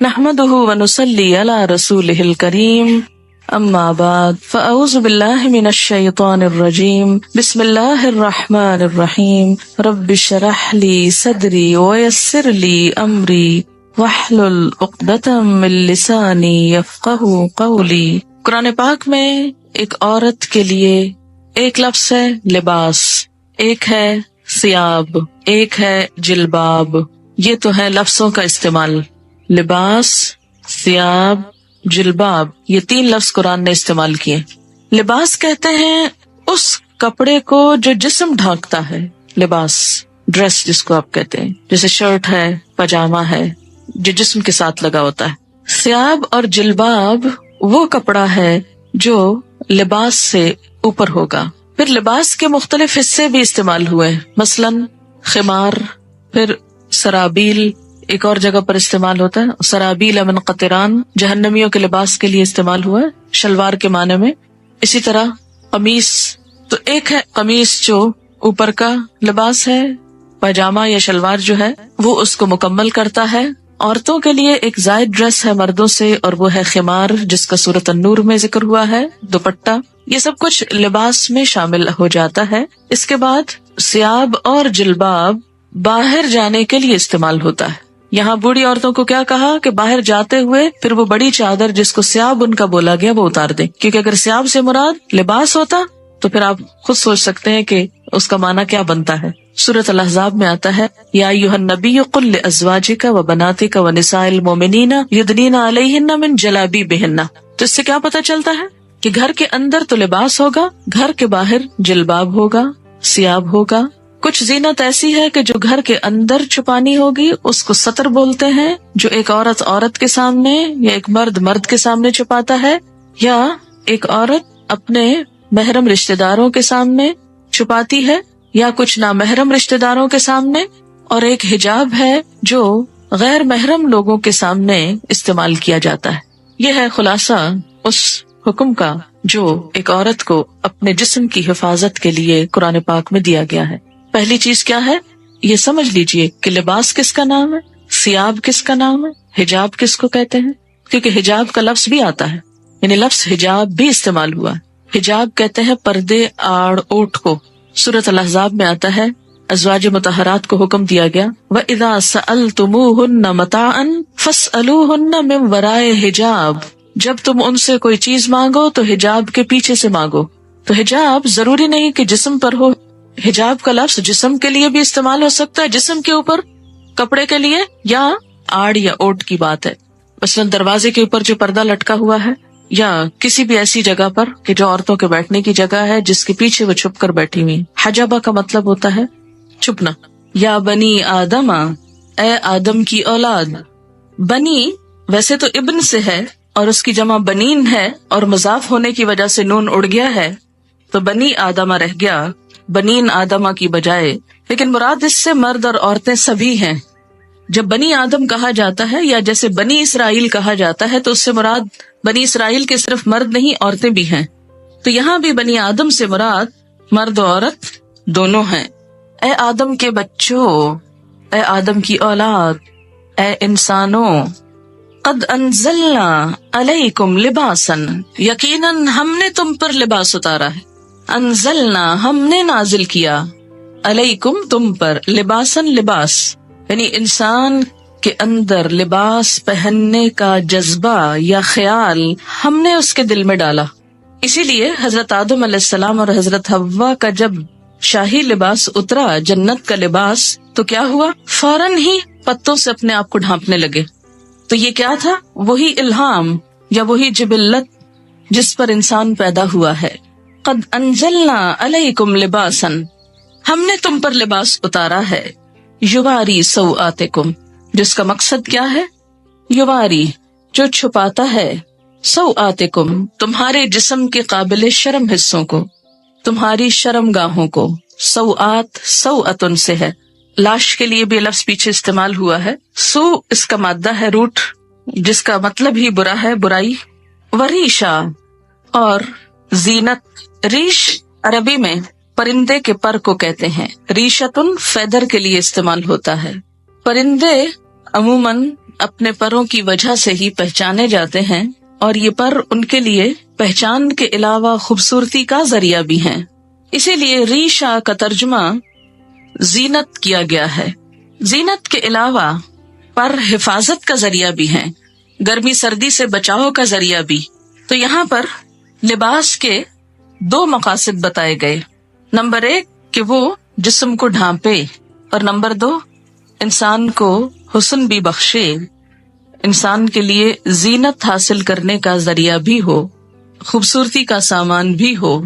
نحمده ونصلي على رسوله الكريم اما بعد فاعوذ بالله من الشيطان الرجيم بسم الله الرحمن الرحيم رب اشرح لي صدري ويسر لي امري واحلل عقدة من لساني يفقهوا قولي۔ قرآن پاک میں ایک عورت کے لیے ایک لفظ ہے لباس، ایک ہے ثیاب، ایک ہے جلباب۔ یہ تو ہے لفظوں کا استعمال، لباس، ثیاب، جلباب، یہ تین لفظ قرآن نے استعمال کیے۔ لباس کہتے ہیں اس کپڑے کو جو جسم ڈھانکتا ہے، لباس، ڈریس جس کو آپ کہتے ہیں، جیسے شرٹ ہے، پاجامہ ہے، جو جسم کے ساتھ لگا ہوتا ہے۔ ثیاب اور جلباب وہ کپڑا ہے جو لباس سے اوپر ہوگا۔ پھر لباس کے مختلف حصے بھی استعمال ہوئے، مثلاً خمار، پھر سرابیل ایک اور جگہ پر استعمال ہوتا ہے، سرابیل من قطران جہنمیوں کے لباس کے لیے استعمال ہوا ہے شلوار کے معنی میں۔ اسی طرح قمیص، تو ایک ہے قمیص جو اوپر کا لباس ہے، پاجامہ یا شلوار جو ہے وہ اس کو مکمل کرتا ہے۔ عورتوں کے لیے ایک زائد ڈریس ہے مردوں سے، اور وہ ہے خمار جس کا سورۃ النور میں ذکر ہوا ہے، دوپٹہ، یہ سب کچھ لباس میں شامل ہو جاتا ہے۔ اس کے بعد ثیاب اور جلباب باہر جانے کے لیے استعمال ہوتا ہے۔ یہاں بوڑھی عورتوں کو کیا کہا کہ باہر جاتے ہوئے پھر وہ بڑی چادر جس کو ثیاب ان کا بولا گیا وہ اتار دیں، کیونکہ اگر ثیاب سے مراد لباس ہوتا تو پھر آپ خود سوچ سکتے ہیں کہ اس کا معنی کیا بنتا ہے۔ سورۃ الاحزاب میں آتا ہے یا ایھا النبی قل لازواجک وبناتک ونساء المؤمنین یدنین علیہن من جلابیبہن۔ تو اس سے کیا پتہ چلتا ہے کہ گھر کے اندر تو لباس ہوگا، گھر کے باہر جلباب ہوگا، ثیاب ہوگا۔ کچھ زینت ایسی ہے کہ جو گھر کے اندر چھپانی ہوگی، اس کو ستر بولتے ہیں، جو ایک عورت عورت کے سامنے یا ایک مرد مرد کے سامنے چھپاتا ہے، یا ایک عورت اپنے محرم رشتہ داروں کے سامنے چھپاتی ہے یا کچھ نامحرم رشتہ داروں کے سامنے، اور ایک حجاب ہے جو غیر محرم لوگوں کے سامنے استعمال کیا جاتا ہے۔ یہ ہے خلاصہ اس حکم کا جو ایک عورت کو اپنے جسم کی حفاظت کے لیے قرآن پاک میں دیا گیا ہے۔ پہلی چیز کیا ہے یہ سمجھ لیجئے کہ لباس کس کا نام ہے، ثیاب کس کا نام ہے، حجاب کس کو کہتے ہیں، کیونکہ حجاب کا لفظ بھی آتا ہے، یعنی لفظ حجاب بھی استعمال ہوا ہے۔ حجاب کہتے ہیں پردے، آڑ، اوٹ کو۔ سورۃ الاحزاب میں آتا ہے ازواج مطہرات کو حکم دیا گیا وَإِذَا سَأَلْتُمُوهُنَّ مَتَاعًا فَاسْأَلُوهُنَّ مِنْ وَرَاءِ حِجَاب، جب تم ان سے کوئی چیز مانگو تو حجاب کے پیچھے سے مانگو۔ تو حجاب ضروری نہیں کہ جسم پر ہو، حجاب کا لفظ جسم کے لیے بھی استعمال ہو سکتا ہے، جسم کے اوپر کپڑے کے لیے، یا آڑ یا اوٹ کی بات ہے، مثلا دروازے کے اوپر جو پردہ لٹکا ہوا ہے، یا کسی بھی ایسی جگہ پر کہ جو عورتوں کے بیٹھنے کی جگہ ہے جس کے پیچھے وہ چھپ کر بیٹھی ہوئی۔ حجبہ کا مطلب ہوتا ہے چھپنا۔ یا بنی آدم، اے آدم کی اولاد۔ بنی ویسے تو ابن سے ہے اور اس کی جمع بنین ہے، اور مضاف ہونے کی وجہ سے نون اڑ گیا ہے تو بنی آدمہ رہ گیا بنین آدمہ کی بجائے، لیکن مراد اس سے مرد اور عورتیں سبھی ہیں۔ جب بنی آدم کہا جاتا ہے یا جیسے بنی اسرائیل کہا جاتا ہے تو اس سے مراد بنی اسرائیل کے صرف مرد نہیں عورتیں بھی ہیں، تو یہاں بھی بنی آدم سے مراد مرد و عورت دونوں ہیں۔ اے آدم کے بچوں، اے آدم کی اولاد، اے انسانوں، قد انزلنا علیکم لباسا، یقیناً ہم نے تم پر لباس اتارا ہے۔ انزلنا ہم نے نازل کیا، علیکم تم پر، لباسن لباس، یعنی انسان کے اندر لباس پہننے کا جذبہ یا خیال ہم نے اس کے دل میں ڈالا۔ اسی لیے حضرت آدم علیہ السلام اور حضرت حوا کا جب شاہی لباس اترا، جنت کا لباس، تو کیا ہوا؟ فوراً ہی پتوں سے اپنے آپ کو ڈھانپنے لگے۔ تو یہ کیا تھا؟ وہی الہام یا وہی جبلت جس پر انسان پیدا ہوا ہے۔ قد انزلنا علیکم لباسا، ہم نے تم پر لباس اتارا ہے، یواری سوآتکم، جس کا مقصد کیا ہے؟ یواری، جو چھپاتا ہے، سوآتکم، تمہارے جسم کے قابل شرم حصوں کو، تمہاری شرم گاہوں کو۔ سوآت سوآتن سے ہے، لاش کے لیے بھی لفظ پیچھے استعمال ہوا ہے۔ سو اس کا مادہ ہے روٹ، جس کا مطلب ہی برا ہے، برائی۔ وریشا، اور زینت۔ ریش عربی میں پرندے کے پر کو کہتے ہیں، ریشتن فیدر کے لیے استعمال ہوتا ہے۔ پرندے عموماً اپنے پروں کی وجہ سے ہی پہچانے جاتے ہیں، اور یہ پر ان کے لیے پہچان کے علاوہ خوبصورتی کا ذریعہ بھی ہیں۔ اسی لیے ریشہ کا ترجمہ زینت کیا گیا ہے۔ زینت کے علاوہ پر حفاظت کا ذریعہ بھی ہیں، گرمی سردی سے بچاؤ کا ذریعہ بھی۔ تو یہاں پر لباس کے دو مقاصد بتائے گئے، نمبر 1 کہ وہ جسم کو ڈھانپے، اور نمبر 2 انسان کو حسن بھی بخشے، انسان کے لیے زینت حاصل کرنے کا ذریعہ بھی ہو، خوبصورتی کا سامان بھی ہو۔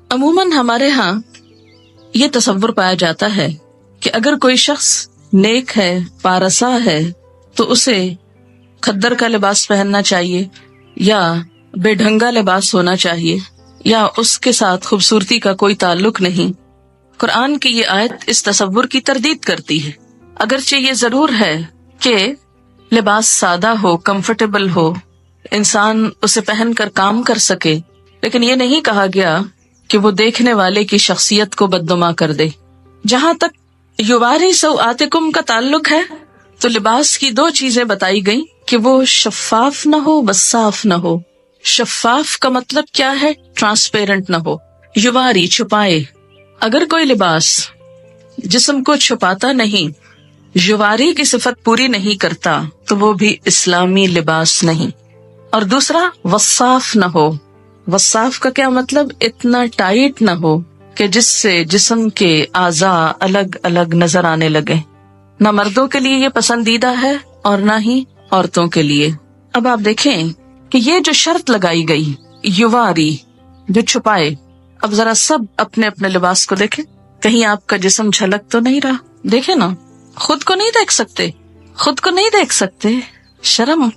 عموماً ہمارے ہاں یہ تصور پایا جاتا ہے کہ اگر کوئی شخص نیک ہے، پارسا ہے، تو اسے کھدر کا لباس پہننا چاہیے، یا بے ڈھنگا لباس ہونا چاہیے، یا اس کے ساتھ خوبصورتی کا کوئی تعلق نہیں۔ قرآن کی یہ آیت اس تصور کی تردید کرتی ہے۔ اگرچہ یہ ضرور ہے کہ لباس سادہ ہو، کمفرٹیبل ہو، انسان اسے پہن کر کام کر سکے، لیکن یہ نہیں کہا گیا کہ وہ دیکھنے والے کی شخصیت کو بدنما کر دے۔ جہاں تک یواری سوآتکم کا تعلق ہے تو لباس کی 2 چیزیں بتائی گئیں کہ وہ شفاف نہ ہو، وصاف نہ ہو۔ شفاف کا مطلب کیا ہے؟ ٹرانسپیرنٹ نہ ہو، یواری چھپائے۔ اگر کوئی لباس جسم کو چھپاتا نہیں، یواری کی صفت پوری نہیں کرتا، تو وہ بھی اسلامی لباس نہیں۔ اور دوسرا وصاف نہ ہو۔ وصاف کا کیا مطلب؟ اتنا ٹائٹ نہ ہو کہ جس سے جسم کے اعضاء الگ الگ نظر آنے لگے۔ نہ مردوں کے لیے یہ پسندیدہ ہے اور نہ ہی عورتوں کے لیے۔ اب آپ دیکھیں کہ یہ جو شرط لگائی گئی، یواری، جو چھپائے، اب ذرا سب اپنے اپنے لباس کو دیکھیں، کہیں آپ کا جسم جھلک تو نہیں رہا؟ دیکھیں نا، خود کو نہیں دیکھ سکتے، خود کو نہیں دیکھ سکتے، شرم،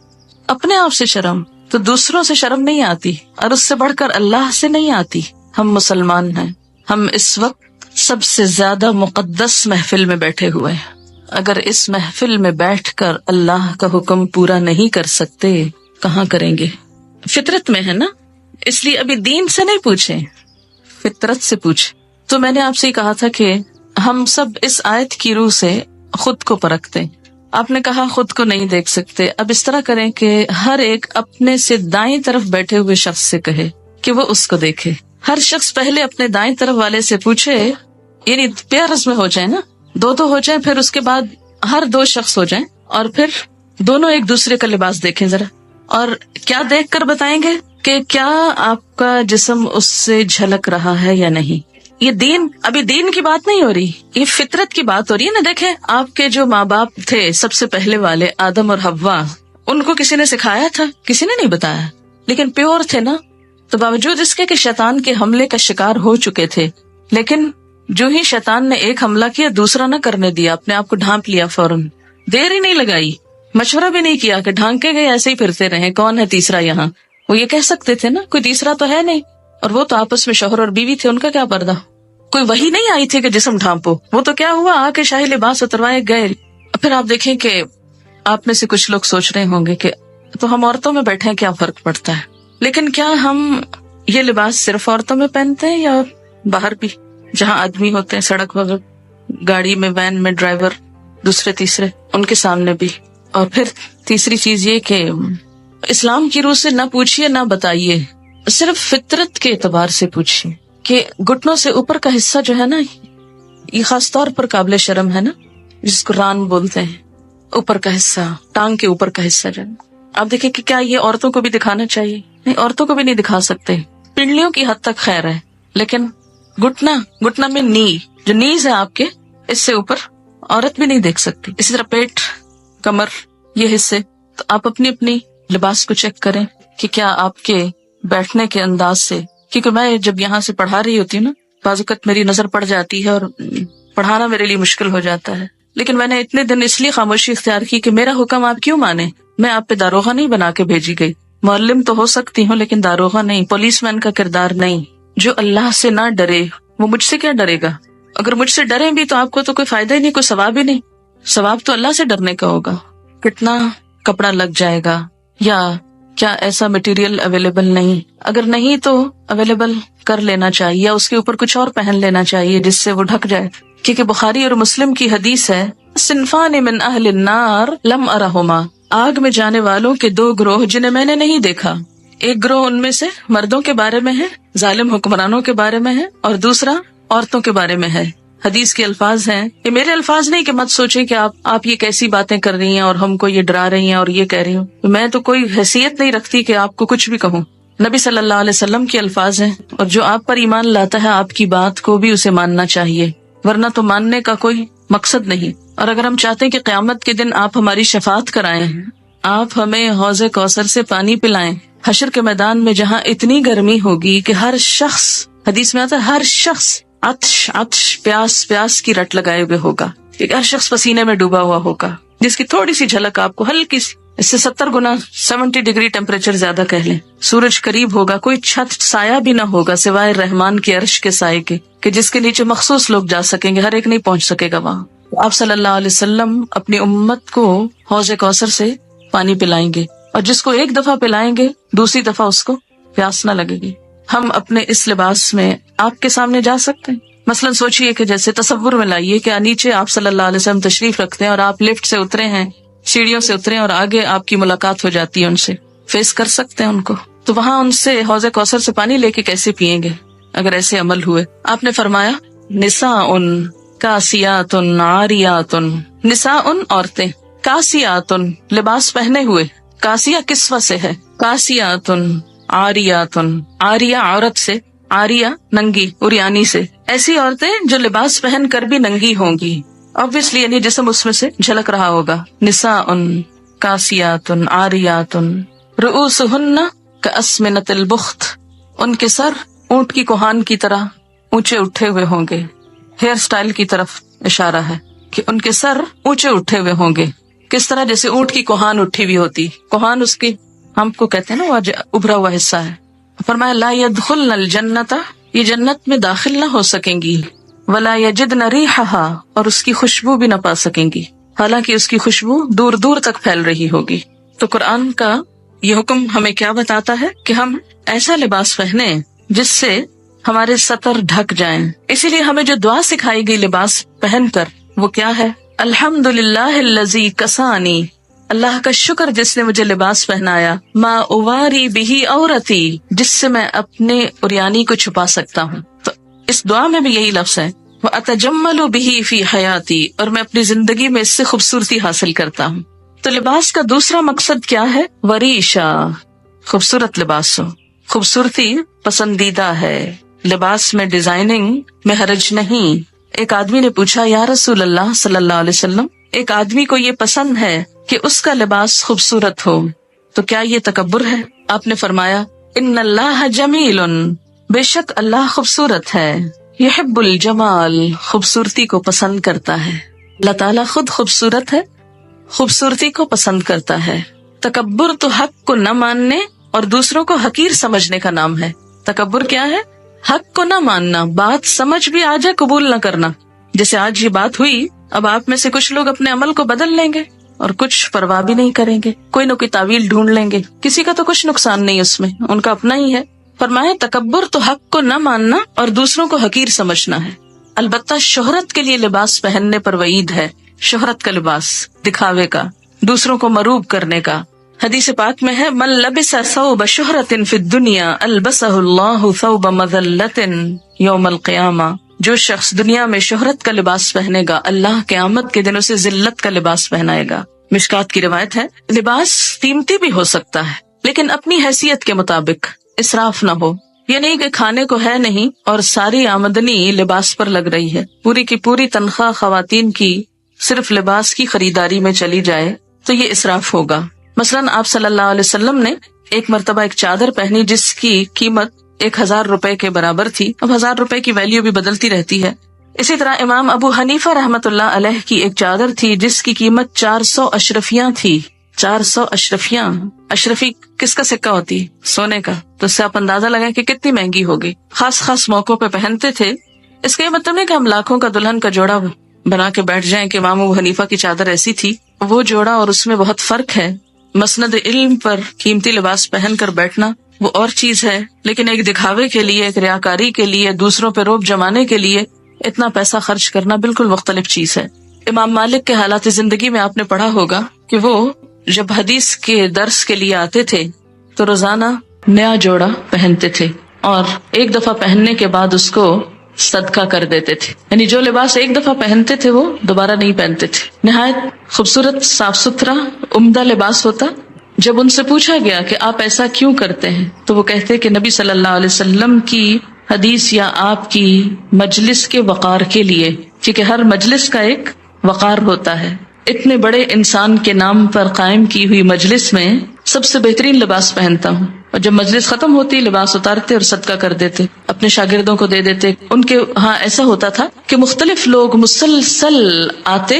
اپنے آپ سے شرم، تو دوسروں سے شرم نہیں آتی، اور اس سے بڑھ کر اللہ سے نہیں آتی۔ ہم مسلمان ہیں، ہم اس وقت سب سے زیادہ مقدس محفل میں بیٹھے ہوئے ہیں، اگر اس محفل میں بیٹھ کر اللہ کا حکم پورا نہیں کر سکتے، کہاں کریں گے؟ فطرت میں ہے نا، اس لیے ابھی دین سے نہیں پوچھیں، فطرت سے پوچھیں۔ تو میں نے آپ سے ہی کہا تھا کہ ہم سب اس آیت کی روح سے خود کو پرکھتے۔ آپ نے کہا خود کو نہیں دیکھ سکتے، اب اس طرح کریں کہ ہر ایک اپنے سے دائیں طرف بیٹھے ہوئے شخص سے کہے کہ وہ اس کو دیکھے۔ ہر شخص پہلے اپنے دائیں طرف والے سے پوچھے، یعنی پیئرز میں ہو جائیں نا، 2 ہو جائیں، پھر اس کے بعد ہر 2 شخص ہو جائیں، اور پھر دونوں ایک دوسرے کا لباس دیکھیں ذرا، اور کیا دیکھ کر بتائیں گے کہ کیا آپ کا جسم اس سے جھلک رہا ہے یا نہیں۔ یہ دین، ابھی دین کی بات نہیں ہو رہی، یہ فطرت کی بات ہو رہی ہے نا۔ دیکھیں آپ کے جو ماں باپ تھے سب سے پہلے والے، آدم اور حوا، ان کو کسی نے سکھایا تھا؟ کسی نے نہیں بتایا، لیکن پیور تھے نا۔ تو باوجود اس کے کہ شیطان کے حملے کا شکار ہو چکے تھے، لیکن جو ہی شیطان نے ایک حملہ کیا، دوسرا نہ کرنے دیا، اپنے آپ کو ڈھانپ لیا فوراً، دیر ہی نہیں لگائی، مشورہ بھی نہیں کیا کہ ڈھانکے گئے ایسے ہی پھرتے رہے، کون ہے تیسرا یہاں؟ وہ یہ کہہ سکتے تھے نا، کوئی تیسرا تو ہے نہیں، اور وہ تو آپس میں شوہر اور بیوی تھے، ان کا کیا پردہ؟ کوئی وحی نہیں آئی تھی کہ جسم ڈھانپو، وہ تو کیا ہوا، آ کے شاہی لباس اتروائے گئے۔ پھر آپ دیکھیں کہ آپ میں سے کچھ لوگ سوچ رہے ہوں گے کہ تو ہم عورتوں میں بیٹھے ہیں، کیا فرق پڑتا ہے؟ لیکن کیا ہم یہ لباس صرف عورتوں میں پہنتے ہیں یا باہر بھی، جہاں آدمی ہوتے ہیں، سڑک وغیرہ، گاڑی میں، وین میں، ڈرائیور، دوسرے تیسرے، ان کے سامنے بھی؟ اور پھر تیسری چیز یہ کہ اسلام کی روح سے نہ پوچھیے نہ بتائیے، صرف فطرت کے اعتبار سے پوچھیے کہ گھٹنوں سے اوپر کا حصہ جو ہے نا، یہ خاص طور پر قابل شرم ہے نا، جس کو ران بولتے ہیں، اوپر کا حصہ، ٹانگ کے اوپر کا حصہ جو ہے، آپ دیکھیں کہ کیا یہ عورتوں کو بھی دکھانا چاہیے؟ نہیں، عورتوں کو بھی نہیں دکھا سکتے، پنڈلیوں کی حد تک خیر ہے، لیکن گھٹنا میں نی، جو نیز ہے آپ کے، اس سے اوپر عورت بھی نہیں دیکھ سکتی۔ اسی طرح پیٹ، کمر، یہ حصے، تو آپ اپنی اپنی لباس کو چیک کریں کہ کیا آپ کے بیٹھنے کے انداز سے، کیونکہ میں جب یہاں سے پڑھا رہی ہوتی ہوں نا، بعض اوقات میری نظر پڑ جاتی ہے اور پڑھانا میرے لیے مشکل ہو جاتا ہے، لیکن میں نے اتنے دن اس لیے خاموشی اختیار کی کہ میرا حکم آپ کیوں مانے؟ میں آپ پہ داروغہ نہیں بنا کے بھیجی گئی، معلم تو ہو سکتی ہوں لیکن داروغہ نہیں، پولیس مین کا کردار نہیں۔ جو اللہ سے نہ ڈرے وہ مجھ سے کیا ڈرے گا؟ اگر مجھ سے ڈریں بھی تو آپ کو تو کوئی فائدہ ہی نہیں، کوئی ثواب ہی نہیں، ثواب تو اللہ سے ڈرنے کا ہوگا۔ کتنا کپڑا لگ جائے گا، یا کیا ایسا مٹیریل اویلیبل نہیں؟ اگر نہیں تو اویلیبل کر لینا چاہیے، یا اس کے اوپر کچھ اور پہن لینا چاہیے جس سے وہ ڈھک جائے، کیونکہ بخاری اور مسلم کی حدیث ہے، صنفان من اہل النار لم ارہما، آگ میں جانے والوں کے دو گروہ جنہیں میں نے نہیں دیکھا. ایک گروہ ان میں سے مردوں کے بارے میں ہے، ظالم حکمرانوں کے بارے میں ہے، اور دوسرا عورتوں کے بارے میں ہے. حدیث کے الفاظ ہیں، یہ میرے الفاظ نہیں کہ مت سوچیں کہ آپ یہ کیسی باتیں کر رہی ہیں اور ہم کو یہ ڈرا رہی ہیں اور یہ کہہ رہی ہوں. میں تو کوئی حیثیت نہیں رکھتی کہ آپ کو کچھ بھی کہوں. نبی صلی اللہ علیہ وسلم کے الفاظ ہیں، اور جو آپ پر ایمان لاتا ہے آپ کی بات کو بھی اسے ماننا چاہیے، ورنہ تو ماننے کا کوئی مقصد نہیں. اور اگر ہم چاہتے ہیں کہ قیامت کے دن آپ ہماری شفاعت کرائیں، آپ ہمیں حوض کوثر سے پانی پلائیں، حشر کے میدان میں جہاں اتنی گرمی ہوگی کہ ہر شخص، حدیث میں آتا ہے ہر شخص عطش پیاس کی رٹ لگائے ہوئے ہوگا، ہر شخص پسینے میں ڈوبا ہوا ہوگا، جس کی تھوڑی سی جھلک آپ کو ہلکی سی، اس سے 70 گنا 70 ڈگری ٹیمپریچر زیادہ کہہ لیں. سورج قریب ہوگا، کوئی چھت سایہ بھی نہ ہوگا سوائے رحمان کے عرش کے سائے کے، کہ جس کے نیچے مخصوص لوگ جا سکیں گے، ہر ایک نہیں پہنچ سکے گا وہاں. آپ صلی اللہ علیہ وسلم اپنی امت کو حوض کوثر سے پانی پلائیں گے، اور جس کو ایک دفعہ پلائیں گے دوسری دفعہ اس کو پیاس نہ لگے گی. ہم اپنے اس لباس میں آپ کے سامنے جا سکتے ہیں؟ مثلاً سوچئے کہ جیسے تصور میں لائیے کہ نیچے آپ صلی اللہ علیہ وسلم تشریف رکھتے ہیں اور آپ لفٹ سے اترے ہیں، سیڑھیوں سے اترے، اور آگے آپ کی ملاقات ہو جاتی ہے ان سے، فیس کر سکتے ہیں ان کو؟ تو وہاں ان سے حوض کوثر سے پانی لے کے کیسے پیئیں گے اگر ایسے عمل ہوئے؟ آپ نے فرمایا نساء کاسیات عاریات، نساء عورتیں، کاسیات لباس پہنے ہوئے، کاسیہ کسوہ سے ہے، کاسیات عاریات، عاریہ عورت سے، عاریہ ننگی عریانی سے، ایسی عورتیں جو لباس پہن کر بھی ننگی ہوں گی، obviously یعنی جسم اس میں سے جھلک رہا ہوگا. نساء کاسیات عاریات رؤوسہن کاسمنۃ البخت، ان کے سر اونٹ کی کوہان کی طرح اونچے اٹھے ہوئے ہوں گے. ہیئر سٹائل کی طرف اشارہ ہے کہ ان کے سر اونچے اٹھے ہوئے ہوں گے. کس طرح؟ جیسے اونٹ کی کوہان اٹھی ہوئی ہوتی، کوہان اس کی ہم کو کہتے ہیں نا وہ ابھرا ہوا حصہ ہے. فرمایا لا يدخلن الجنۃ، یہ جنت میں داخل نہ ہو سکیں گی، ولا یجدن ریحھا، اور اس کی خوشبو بھی نہ پا سکیں گی، حالانکہ اس کی خوشبو دور دور تک پھیل رہی ہوگی. تو قرآن کا یہ حکم ہمیں کیا بتاتا ہے کہ ہم ایسا لباس پہنے جس سے ہمارے سطر ڈھک جائیں. اسی لیے ہمیں جو دعا سکھائی گئی لباس پہن کر وہ کیا ہے؟ الحمدللہ الذی کسانی، اللہ کا شکر جس نے مجھے لباس پہنایا، ما اواری بہی عورتی، جس سے میں اپنے عریانی کو چھپا سکتا ہوں. تو اس دعا میں بھی یہی لفظ ہے، واتجمل بہی فی حیاتی، اور میں اپنی زندگی میں اس سے خوبصورتی حاصل کرتا ہوں. تو لباس کا دوسرا مقصد کیا ہے؟ وریشا، خوبصورت لباس ہو. خوبصورتی پسندیدہ ہے، لباس میں ڈیزائننگ میں حرج نہیں. ایک آدمی نے پوچھا یا رسول اللہ صلی اللہ علیہ وسلم، ایک آدمی کو یہ پسند ہے کہ اس کا لباس خوبصورت ہو، تو کیا یہ تکبر ہے؟ آپ نے فرمایا ان اللہ جمیل، بے شک اللہ خوبصورت ہے، یحب الجمال، خوبصورتی کو پسند کرتا ہے. اللہ تعالیٰ خود خوبصورت ہے، خوبصورتی کو پسند کرتا ہے. تکبر تو حق کو نہ ماننے اور دوسروں کو حقیر سمجھنے کا نام ہے. تکبر کیا ہے؟ حق کو نہ ماننا، بات سمجھ بھی آ جائے قبول نہ کرنا. جیسے آج یہ بات ہوئی، اب آپ میں سے کچھ لوگ اپنے عمل کو بدل لیں گے اور کچھ پرواہ بھی نہیں کریں گے، کوئی نہ کوئی تعویل ڈھونڈ لیں گے. کسی کا تو کچھ نقصان نہیں اس میں، ان کا اپنا ہی ہے. فرمایا تکبر تو حق کو نہ ماننا اور دوسروں کو حقیر سمجھنا ہے. البتہ شہرت کے لیے لباس پہننے پر وعید ہے. شہرت کا لباس، دکھاوے کا، دوسروں کو مروب کرنے کا. حدیث پاک میں ہے من لبس ثوب شہرت فی الدنیا البسہ اللہ ثوب مذلت یوم القیامہ، جو شخص دنیا میں شہرت کا لباس پہنے گا اللہ قیامت کے دن اسے ذلت کا لباس پہنائے گا. مشکات کی روایت ہے لباس قیمتی بھی ہو سکتا ہے لیکن اپنی حیثیت کے مطابق، اسراف نہ ہو. یہ نہیں کہ کھانے کو ہے نہیں اور ساری آمدنی لباس پر لگ رہی ہے، پوری کی پوری تنخواہ خواتین کی صرف لباس کی خریداری میں چلی جائے تو یہ اسراف ہوگا. مثلاً آپ صلی اللہ علیہ وسلم نے ایک مرتبہ ایک چادر پہنی جس کی قیمت 1000 روپے کے برابر تھی. اب 1000 روپے کی ویلیو بھی بدلتی رہتی ہے. اسی طرح امام ابو حنیفہ رحمۃ اللہ علیہ کی ایک چادر تھی جس کی قیمت 400 اشرفیاں تھی. 400 اشرفیاں، اشرفی کس کا سکہ ہوتی؟ سونے کا. تو اس سے آپ اندازہ لگائیں کہ کتنی مہنگی ہوگی. خاص خاص موقعوں پہ پہنتے تھے. اس کا یہ مطلب نہیں کہ ہم لاکھوں کا دلہن کا جوڑا بنا کے بیٹھ جائیں کہ امام ابو حنیفہ کی چادر ایسی تھی. وہ جوڑا اور اس میں بہت فرق ہے. مسند علم پر قیمتی لباس پہن کر بیٹھنا وہ اور چیز ہے، لیکن ایک دکھاوے کے لیے، ایک ریاکاری کے لیے، دوسروں پہ روب جمانے کے لیے اتنا پیسہ خرچ کرنا بالکل مختلف چیز ہے. امام مالک کے حالات زندگی میں آپ نے پڑھا ہوگا کہ وہ جب حدیث کے درس کے لیے آتے تھے تو روزانہ نیا جوڑا پہنتے تھے اور ایک دفعہ پہننے کے بعد اس کو صدقہ کر دیتے تھے، یعنی جو لباس ایک دفعہ پہنتے تھے وہ دوبارہ نہیں پہنتے تھے. نہایت خوبصورت، صاف ستھرا، عمدہ لباس ہوتا. جب ان سے پوچھا گیا کہ آپ ایسا کیوں کرتے ہیں تو وہ کہتے کہ نبی صلی اللہ علیہ وسلم کی حدیث یا آپ کی مجلس کے وقار کے لیے، کیونکہ ہر مجلس کا ایک وقار ہوتا ہے. اتنے بڑے انسان کے نام پر قائم کی ہوئی مجلس میں سب سے بہترین لباس پہنتا ہوں، اور جب مجلس ختم ہوتی لباس اتارتے اور صدقہ کر دیتے، اپنے شاگردوں کو دے دیتے. ان کے ہاں ایسا ہوتا تھا کہ مختلف لوگ مسلسل آتے،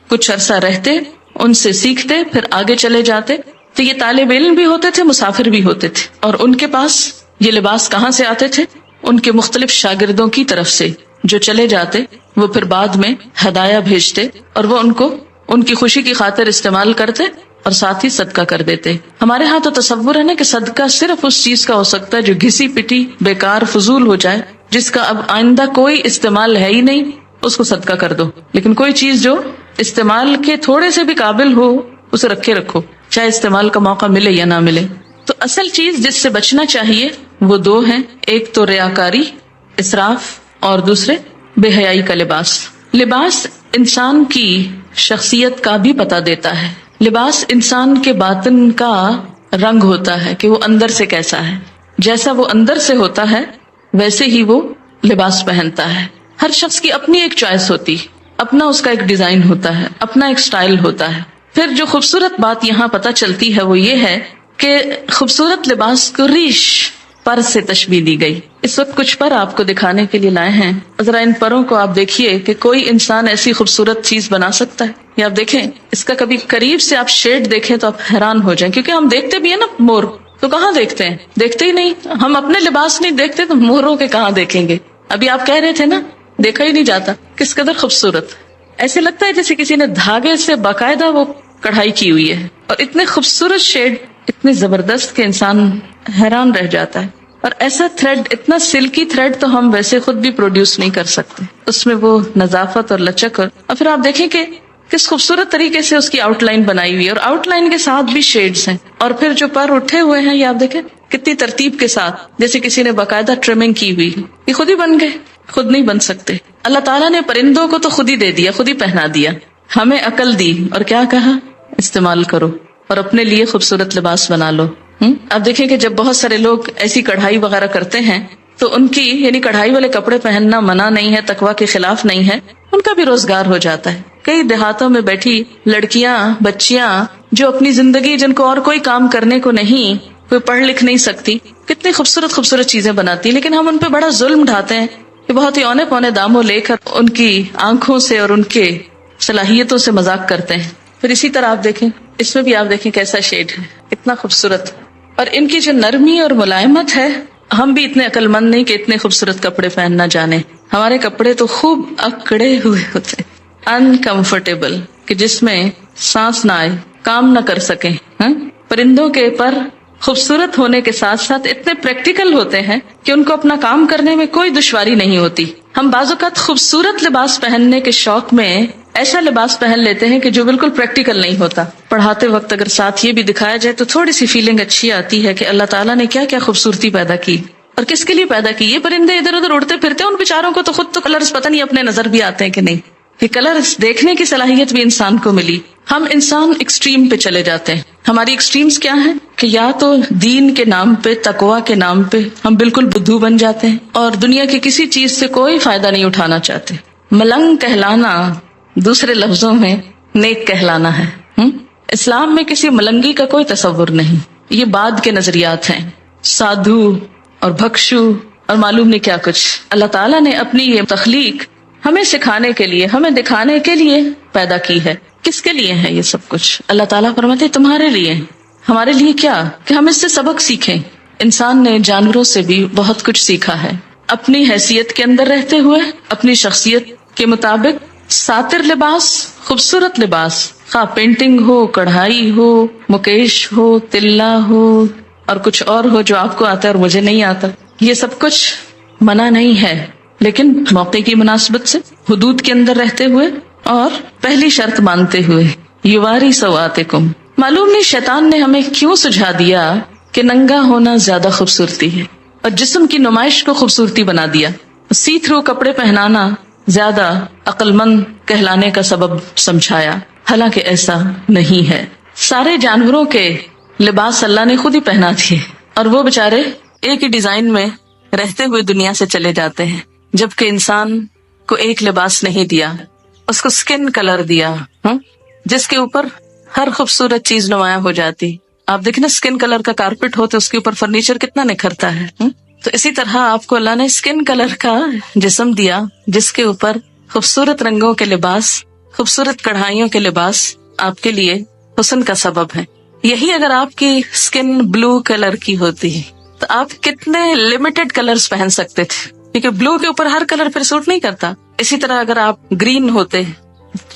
کچھ عرصہ رہتے، ان سے سیکھتے، پھر آگے چلے جاتے. تو یہ طالب علم بھی ہوتے تھے، مسافر بھی ہوتے تھے، اور ان کے پاس یہ لباس کہاں سے آتے تھے؟ ان کے مختلف شاگردوں کی طرف سے جو چلے جاتے، وہ پھر بعد میں ہدایہ بھیجتے اور وہ ان کو ان کی خوشی کی خاطر استعمال کرتے اور ساتھ ہی صدقہ کر دیتے. ہمارے ہاں تو تصور ہے نا کہ صدقہ صرف اس چیز کا ہو سکتا ہے جو گھسی پٹی، بیکار، فضول ہو جائے، جس کا اب آئندہ کوئی استعمال ہے ہی نہیں، اس کو صدقہ کر دو. لیکن کوئی چیز جو استعمال کے تھوڑے سے بھی قابل ہو اسے رکھے رکھو، چاہے استعمال کا موقع ملے یا نہ ملے. تو اصل چیز جس سے بچنا چاہیے وہ دو ہیں، ایک تو ریاکاری، اسراف، اور دوسرے بے حیائی کا لباس. لباس انسان کی شخصیت کا بھی پتہ دیتا ہے. لباس انسان کے باطن کا رنگ ہوتا ہے کہ وہ اندر سے کیسا ہے. جیسا وہ اندر سے ہوتا ہے ویسے ہی وہ لباس پہنتا ہے. ہر شخص کی اپنی ایک چوائس ہوتی، اپنا اس کا ایک ڈیزائن ہوتا ہے، اپنا ایک سٹائل ہوتا ہے. پھر جو خوبصورت بات یہاں پتہ چلتی ہے وہ یہ ہے کہ خوبصورت لباس کو ریش، پر سے تشبیہ دی گئی. اس وقت کچھ پر آپ کو دکھانے کے لیے لائے ہیں. ذرا ان پروں کو آپ دیکھیے کہ کوئی انسان ایسی خوبصورت چیز بنا سکتا ہے. یا آپ دیکھیں اس کا کبھی قریب سے آپ شیڈ دیکھیں تو آپ حیران ہو جائیں، کیونکہ ہم دیکھتے بھی ہیں نا مور، تو کہاں دیکھتے ہیں؟ دیکھتے ہی نہیں. ہم اپنے لباس نہیں دیکھتے تو موروں کے کہاں دیکھیں گے؟ ابھی آپ کہہ رہے تھے نا، دیکھا ہی نہیں جاتا. کس قدر خوبصورت، ایسے لگتا ہے جیسے کسی نے دھاگے سے باقاعدہ وہ کڑھائی کی ہوئی ہے، اور اتنے خوبصورت شیڈ، اتنے زبردست کہ انسان حیران رہ جاتا ہے. اور ایسا تھریڈ، اتنا سلکی تھریڈ تو ہم ویسے خود بھی پروڈیوس نہیں کر سکتے. اس میں وہ نظافت اور لچک، اور پھر آپ دیکھیں کہ کس خوبصورت طریقے سے اس کی آؤٹ لائن بنائی ہوئی ہے، اور آؤٹ لائن کے ساتھ بھی شیڈز ہیں. اور پھر جو پر اٹھے ہوئے ہیں یہ آپ دیکھیں کتنی ترتیب کے ساتھ، جیسے کسی نے باقاعدہ ٹرمنگ کی ہوئی. یہ خود ہی بن گئے، خود نہیں بن سکتے. اللہ تعالیٰ نے پرندوں کو تو خود ہی دے دیا، خود ہی پہنا دیا. ہمیں عقل دی اور کیا کہا؟ استعمال کرو اور اپنے لیے خوبصورت لباس بنا لو. اب دیکھیں کہ جب بہت سارے لوگ ایسی کڑھائی وغیرہ کرتے ہیں تو ان کی، یعنی کڑھائی والے کپڑے پہننا منع نہیں ہے، تقویٰ کے خلاف نہیں ہے، ان کا بھی روزگار ہو جاتا ہے. کئی دیہاتوں میں بیٹھی لڑکیاں، بچیاں جو اپنی زندگی، جن کو اور کوئی کام کرنے کو نہیں، کوئی پڑھ لکھ نہیں سکتی، کتنی خوبصورت خوبصورت چیزیں بناتی ہیں. لیکن ہم ان پہ بڑا ظلم ڈھاتے ہیں کہ بہت ہی اونے پونے داموں لے کر ان کی آنکھوں سے اور ان کے صلاحیتوں سے مذاق کرتے ہیں. پھر اسی طرح آپ دیکھیں، اس میں بھی آپ دیکھیں کیسا شیڈ ہے، اتنا خوبصورت. اور ان کی جو نرمی اور ملائمت ہے، ہم بھی اتنے عقل مند نہیں کہ اتنے خوبصورت کپڑے پہننا جانے. ہمارے کپڑے تو خوب اکڑے ہوئے ہوتے، انکمفرٹیبل، کہ جس میں سانس نہ آئے، کام نہ کر سکیں. پرندوں کے پر خوبصورت ہونے کے ساتھ ساتھ اتنے پریکٹیکل ہوتے ہیں کہ ان کو اپنا کام کرنے میں کوئی دشواری نہیں ہوتی. ہم بعض اوقات خوبصورت لباس پہننے کے شوق میں ایسا لباس پہن لیتے ہیں کہ جو بالکل پریکٹیکل نہیں ہوتا. پڑھاتے وقت اگر ساتھ یہ بھی دکھایا جائے تو تھوڑی سی فیلنگ اچھی آتی ہے کہ اللہ تعالیٰ نے کیا کیا خوبصورتی پیدا کی اور کس کے لیے پیدا کی. یہ پرندے ادھر ادھر اڑتے پھرتے ہیں، ان بیچاروں کو تو خود تو کلرز پتہ نہیں اپنے نظر بھی آتے ہیں کہ نہیں. یہ کلرز دیکھنے کی صلاحیت بھی انسان کو ملی. ہم انسان ایکسٹریم پہ چلے جاتے ہیں. ہماری ایکسٹریمز کیا ہیں کہ یا تو دین کے نام پہ، تقویٰ کے نام پہ ہم بالکل بدھو بن جاتے ہیں اور دنیا کی کسی چیز سے کوئی فائدہ نہیں اٹھانا چاہتے. ملنگ کہلانا دوسرے لفظوں میں نیک کہلانا ہے. اسلام میں کسی ملنگی کا کوئی تصور نہیں. یہ بعد کے نظریات ہیں، سادھو اور بھکشو اور معلوم نہیں کیا کچھ. اللہ تعالیٰ نے اپنی یہ تخلیق ہمیں سکھانے کے لیے، ہمیں دکھانے کے لیے پیدا کی ہے. کس کے لیے ہے یہ سب کچھ؟ اللہ تعالیٰ فرماتے تمہارے لیے. ہمارے لیے کیا؟ کہ ہم اس سے سبق سیکھیں. انسان نے جانوروں سے بھی بہت کچھ سیکھا ہے. اپنی حیثیت کے اندر رہتے ہوئے، اپنی شخصیت کے مطابق ساتر لباس، خوبصورت لباس، خواہ پینٹنگ ہو، کڑھائی ہو، مکیش ہو، تلا ہو اور کچھ اور ہو جو آپ کو آتا ہے اور مجھے نہیں آتا، یہ سب کچھ منع نہیں ہے. لیکن موقع کی مناسبت سے، حدود کے اندر رہتے ہوئے اور پہلی شرط مانتے ہوئے، یواری سواتکم، معلوم نہیں شیطان نے ہمیں کیوں سجھا دیا کہ ننگا ہونا زیادہ خوبصورتی ہے اور جسم کی نمائش کو خوبصورتی بنا دیا. سی تھرو کپڑے پہنانا زیادہ عقل مند کہلانے کا سبب سمجھایا، حالانکہ ایسا نہیں ہے. سارے جانوروں کے لباس اللہ نے خود ہی پہنا دیے اور وہ بےچارے ایک ہی ڈیزائن میں رہتے ہوئے دنیا سے چلے جاتے ہیں، جبکہ انسان کو ایک لباس نہیں دیا، اس کو سکن کلر دیا جس کے اوپر ہر خوبصورت چیز نمایاں ہو جاتی. آپ دیکھیں نا سکن کلر کا کارپیٹ ہو تو اس کے اوپر فرنیچر کتنا نکھرتا ہے. تو اسی طرح آپ کو اللہ نے سکن کلر کا جسم دیا جس کے اوپر خوبصورت رنگوں کے لباس، خوبصورت کڑھائیوں کے لباس آپ کے لیے حسن کا سبب ہے. یہی اگر آپ کی سکن بلو کلر کی ہوتی تو آپ کتنے لمیٹڈ کلرز پہن سکتے تھے، کیونکہ بلو کے اوپر ہر کلر پھر سوٹ نہیں کرتا. اسی طرح اگر آپ گرین ہوتے،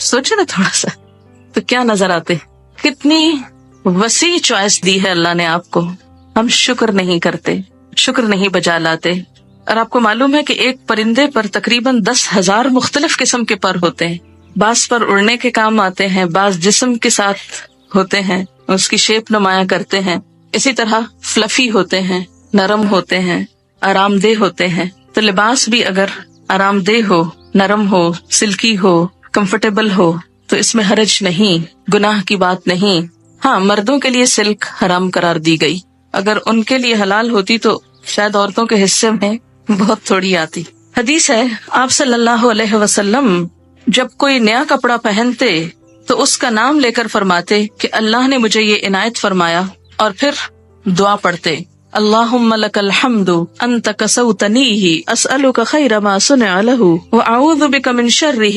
سوچے نا تھوڑا سا، تو کیا نظر آتے. کتنی وسیع چوائس دی ہے اللہ نے آپ کو، ہم شکر نہیں کرتے، شکر نہیں بجا لاتے. اور آپ کو معلوم ہے کہ ایک پرندے پر تقریباً 10,000 مختلف قسم کے پر ہوتے ہیں. بعض پر اڑنے کے کام آتے ہیں، بعض جسم کے ساتھ ہوتے ہیں، اس کی شیپ نمایاں کرتے ہیں. اسی طرح فلفی ہوتے ہیں، نرم ہوتے ہیں، آرام دہ ہوتے ہیں. تو لباس بھی اگر آرام دہ ہو، نرم ہو، سلکی ہو، کمفرٹیبل ہو تو اس میں حرج نہیں، گناہ کی بات نہیں. ہاں، مردوں کے لیے سلک حرام قرار دی گئی، اگر ان کے لیے حلال ہوتی تو شاید عورتوں کے حصے میں بہت تھوڑی آتی. حدیث ہے آپ صلی اللہ علیہ وسلم جب کوئی نیا کپڑا پہنتے تو اس کا نام لے کر فرماتے کہ اللہ نے مجھے یہ عنایت فرمایا، اور پھر دعا پڑھتے اللہم لک الحمد انت کسوتنیہ اسألک خیر ما صنع لہ واعوذ بک من شرہ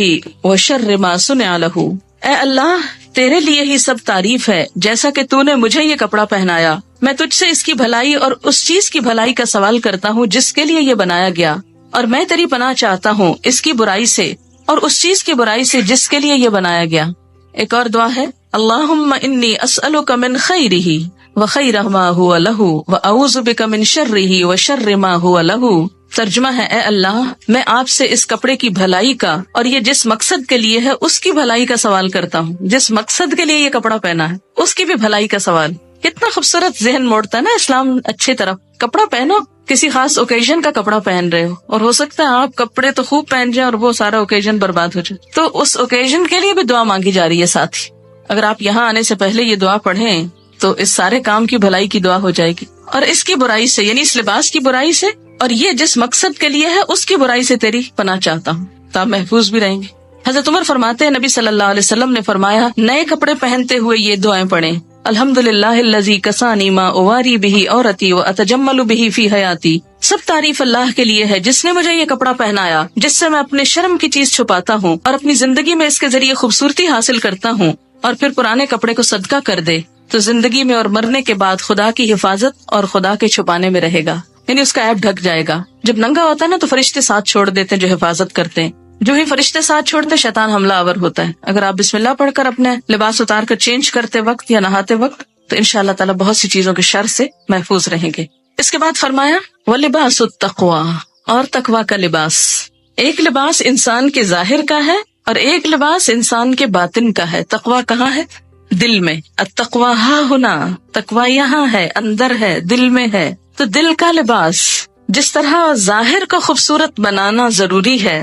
وشر ما صنع لہ. اے اللہ، تیرے لیے ہی سب تعریف ہے، جیسا کہ تو نے مجھے یہ کپڑا پہنایا، میں تجھ سے اس کی بھلائی اور اس چیز کی بھلائی کا سوال کرتا ہوں جس کے لیے یہ بنایا گیا، اور میں تیری پناہ چاہتا ہوں اس کی برائی سے اور اس چیز کی برائی سے جس کے لیے یہ بنایا گیا. ایک اور دعا ہے اللہم انی اسألک من خیرہ وخیر ما هو لہ واعوذ بک من شرہ وشر ما هو لہ. ترجمہ ہے اے اللہ، میں آپ سے اس کپڑے کی بھلائی کا اور یہ جس مقصد کے لیے ہے اس کی بھلائی کا سوال کرتا ہوں. جس مقصد کے لیے یہ کپڑا پہنا ہے اس کی بھی بھلائی کا سوال. کتنا خوبصورت ذہن موڑتا ہے نا اسلام اچھی طرف. کپڑا پہنو، کسی خاص اوکیزن کا کپڑا پہن رہے ہو، اور ہو سکتا ہے آپ کپڑے تو خوب پہن جائیں اور وہ سارا اوکیزن برباد ہو جائے، تو اس اوکیزن کے لیے بھی دعا مانگی جا رہی ہے. ساتھ ہی اگر آپ یہاں آنے سے پہلے یہ دعا پڑھیں تو اس سارے کام کی بھلائی کی دعا ہو جائے گی، اور اس کی برائی سے یعنی اس لباس کی برائی سے اور یہ جس مقصد کے لیے ہے اس کی برائی سے تیری پناہ چاہتا ہوں، تو آپ محفوظ بھی رہیں گے. حضرت عمر فرماتے ہیں نبی صلی اللہ علیہ وسلم نے فرمایا نئے کپڑے پہنتے ہوئے یہ دعائیں پڑھیں الحمدللہ الذی کسانی ما اواری بہ عورتی واتجمل بہ فی حیاتی. سب تعریف اللہ کے لیے ہے جس نے مجھے یہ کپڑا پہنایا جس سے میں اپنے شرم کی چیز چھپاتا ہوں اور اپنی زندگی میں اس کے ذریعے خوبصورتی حاصل کرتا ہوں، اور پھر پرانے کپڑے کو صدقہ کر دے تو زندگی میں اور مرنے کے بعد خدا کی حفاظت اور خدا کے چھپانے میں رہے گا، یعنی اس کا عیب ڈھک جائے گا. جب ننگا ہوتا ہے نا تو فرشتے ساتھ چھوڑ دیتے ہیں جو حفاظت کرتے ہیں. جو ہی فرشتے ساتھ چھوڑتے شیطان حملہ آور ہوتا ہے. اگر آپ بسم اللہ پڑھ کر اپنے لباس اتار کر چینج کرتے وقت یا نہاتے وقت تو انشاءاللہ تعالیٰ بہت سی چیزوں کے شر سے محفوظ رہیں گے. اس کے بعد فرمایا وَلِبَاسُ التَّقْوَى، اور تقویٰ کا لباس. ایک لباس انسان کے ظاہر کا ہے اور ایک لباس انسان کے باطن کا ہے. تقویٰ کہاں ہے؟ دل میں. التقویٰ ہاں ہونا، تقویٰ یہاں ہے، اندر ہے، دل میں ہے. تو دل کا لباس جس طرح ظاہر کو خوبصورت بنانا ضروری ہے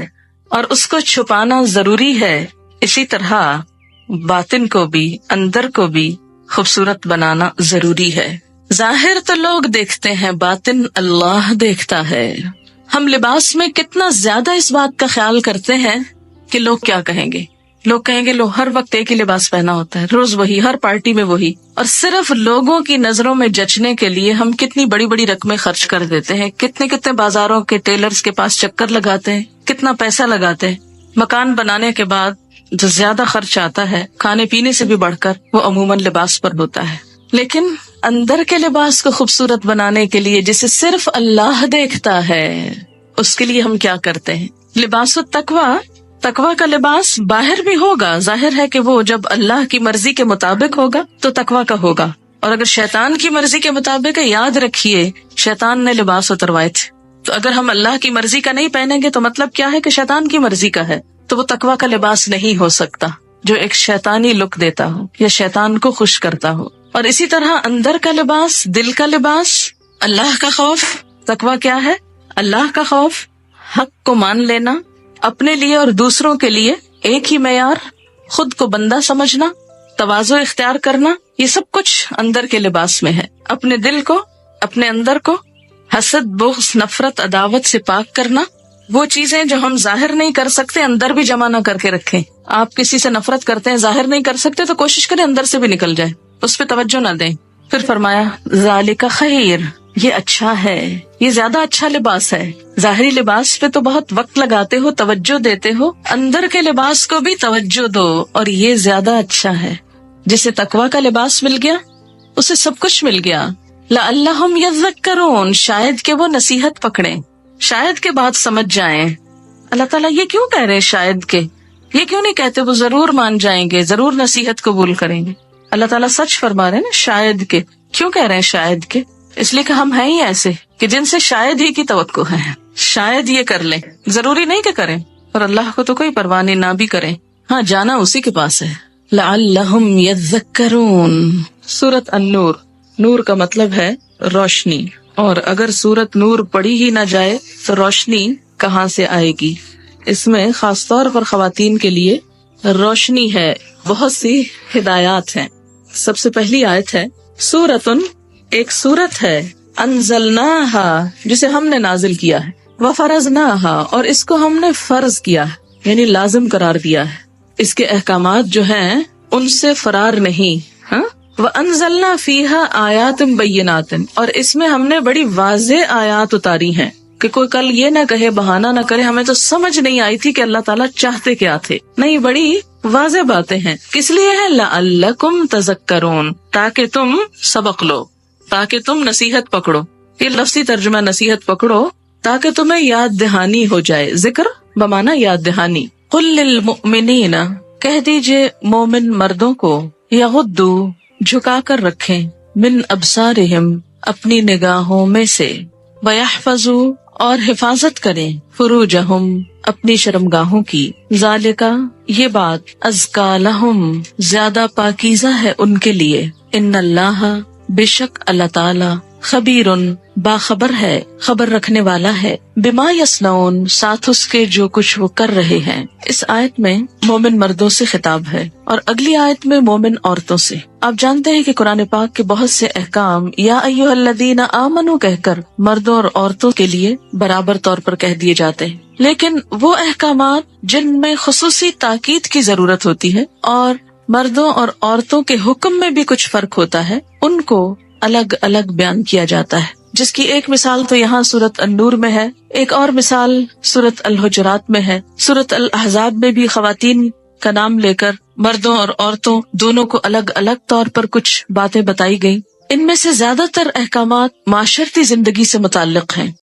اور اس کو چھپانا ضروری ہے، اسی طرح باطن کو بھی، اندر کو بھی خوبصورت بنانا ضروری ہے. ظاہر تو لوگ دیکھتے ہیں، باطن اللہ دیکھتا ہے. ہم لباس میں کتنا زیادہ اس بات کا خیال کرتے ہیں کہ لوگ کیا کہیں گے. لوگ کہیں گے لو ہر وقت ایک ہی لباس پہنا ہوتا ہے، روز وہی، ہر پارٹی میں وہی. اور صرف لوگوں کی نظروں میں جچنے کے لیے ہم کتنی بڑی بڑی رقمیں خرچ کر دیتے ہیں، کتنے بازاروں کے ٹیلرز کے پاس چکر لگاتے ہیں، کتنا پیسہ لگاتے ہیں. مکان بنانے کے بعد جو زیادہ خرچ آتا ہے کھانے پینے سے بھی بڑھ کر وہ عموماً لباس پر ہوتا ہے. لیکن اندر کے لباس کو خوبصورت بنانے کے لیے جسے صرف اللہ دیکھتا ہے اس کے لیے ہم کیا کرتے ہیں؟ لباس التقویٰ، تقویٰ کا لباس باہر بھی ہوگا. ظاہر ہے کہ وہ جب اللہ کی مرضی کے مطابق ہوگا تو تقویٰ کا ہوگا، اور اگر شیطان کی مرضی کے مطابق ہے، یاد رکھیے شیطان نے لباس اتروائے تھے. تو اگر ہم اللہ کی مرضی کا نہیں پہنیں گے تو مطلب کیا ہے کہ شیطان کی مرضی کا ہے، تو وہ تقویٰ کا لباس نہیں ہو سکتا. جو ایک شیطانی لک دیتا ہو یا شیطان کو خوش کرتا ہو. اور اسی طرح اندر کا لباس، دل کا لباس اللہ کا خوف. تقویٰ کیا ہے؟ اللہ کا خوف، حق کو مان لینا، اپنے لیے اور دوسروں کے لیے ایک ہی معیار، خود کو بندہ سمجھنا، تواضع اختیار کرنا، یہ سب کچھ اندر کے لباس میں ہے. اپنے دل کو، اپنے اندر کو حسد، بغض، نفرت، عداوت سے پاک کرنا. وہ چیزیں جو ہم ظاہر نہیں کر سکتے اندر بھی جمع نہ کر کے رکھیں. آپ کسی سے نفرت کرتے ہیں، ظاہر نہیں کر سکتے تو کوشش کریں اندر سے بھی نکل جائے، اس پہ توجہ نہ دیں. پھر فرمایا ذالک خیر، یہ اچھا ہے، یہ زیادہ اچھا لباس ہے. ظاہری لباس پہ تو بہت وقت لگاتے ہو، توجہ دیتے ہو، اندر کے لباس کو بھی توجہ دو، اور یہ زیادہ اچھا ہے. جسے تقویٰ کا لباس مل گیا اسے سب کچھ مل گیا. لعلہم یذکرون، شاید کہ وہ نصیحت پکڑیں، شاید کے بات سمجھ جائیں. اللہ تعالیٰ یہ کیوں کہہ رہے ہیں شاید کے؟ یہ کیوں نہیں کہتے وہ ضرور مان جائیں گے، ضرور نصیحت قبول کریں گے؟ اللہ تعالیٰ سچ فرما رہے ہیں نا. شاید کے کیوں کہہ رہے ہیں شاید کے؟ اس لیے کہ ہم ہیں ہی ایسے کہ جن سے شاید ہی کی توقع ہے، شاید یہ کر لیں، ضروری نہیں کہ کریں. اور اللہ کو تو کوئی پرواہ نہیں، نہ بھی کریں، ہاں جانا اسی کے پاس ہے. لعلہم یذکرون. سورۃ النور، نور کا مطلب ہے روشنی، اور اگر سورۃ نور پڑھی ہی نہ جائے تو روشنی کہاں سے آئے گی؟ اس میں خاص طور پر خواتین کے لیے روشنی ہے، بہت سی ہدایات ہیں. سب سے پہلی آیت ہے سورۃن، ایک سورت ہے، انزلناہا، جسے ہم نے نازل کیا ہے، وفرضناہا، اور اس کو ہم نے فرض کیا ہے، یعنی لازم قرار دیا ہے. اس کے احکامات جو ہیں ان سے فرار نہیں. ہاں، وَأَنزَلْنَا فِيهَا آيَاتٍ بَيِّنَاتٍ، اور اس میں ہم نے بڑی واضح آیات اتاری ہیں کہ کوئی کل یہ نہ کہے، بہانہ نہ کرے ہمیں تو سمجھ نہیں آئی تھی کہ اللہ تعالیٰ چاہتے کیا تھے. نہیں، بڑی واضح باتیں ہیں. کس لیے ہے؟ لَعَلَّكُمْ تَذَكَّرُونَ، تاکہ تم سبق لو، تاکہ تم نصیحت پکڑو. یہ لفظی ترجمہ نصیحت پکڑو تاکہ تمہیں یاد دہانی ہو جائے. ذکر بمعنی یاد دہانی. قُلْ لِلْمُؤْمِنِينَ، کہہ دیجئے مومن مردوں کو، یغضوا، جھکا کر رکھیں، من ابصارہم، اپنی نگاہوں میں سے، ویحفظوا، اور حفاظت کریں، فروجہم، اپنی شرمگاہوں کی. ذالکا، یہ بات، ازکا لہم، زیادہ پاکیزہ ہے ان کے لیے. ان اللہ، بے شک اللہ تعالی، خبیرن، باخبر ہے، خبر رکھنے والا ہے، بما یصنعون، ساتھ اس کے جو کچھ وہ کر رہے ہیں. اس آیت میں مومن مردوں سے خطاب ہے اور اگلی آیت میں مومن عورتوں سے. آپ جانتے ہیں کہ قرآن پاک کے بہت سے احکام یا ایھا الذین آمنوا کہہ کر مردوں اور عورتوں کے لیے برابر طور پر کہہ دیے جاتے ہیں، لیکن وہ احکامات جن میں خصوصی تاکید کی ضرورت ہوتی ہے اور مردوں اور عورتوں کے حکم میں بھی کچھ فرق ہوتا ہے، ان کو الگ الگ بیان کیا جاتا ہے. جس کی ایک مثال تو یہاں سورۃ النور میں ہے، ایک اور مثال سورۃ الحجرات میں ہے. سورۃ الاحزاب میں بھی خواتین کا نام لے کر مردوں اور عورتوں دونوں کو الگ الگ طور پر کچھ باتیں بتائی گئی. ان میں سے زیادہ تر احکامات معاشرتی زندگی سے متعلق ہیں.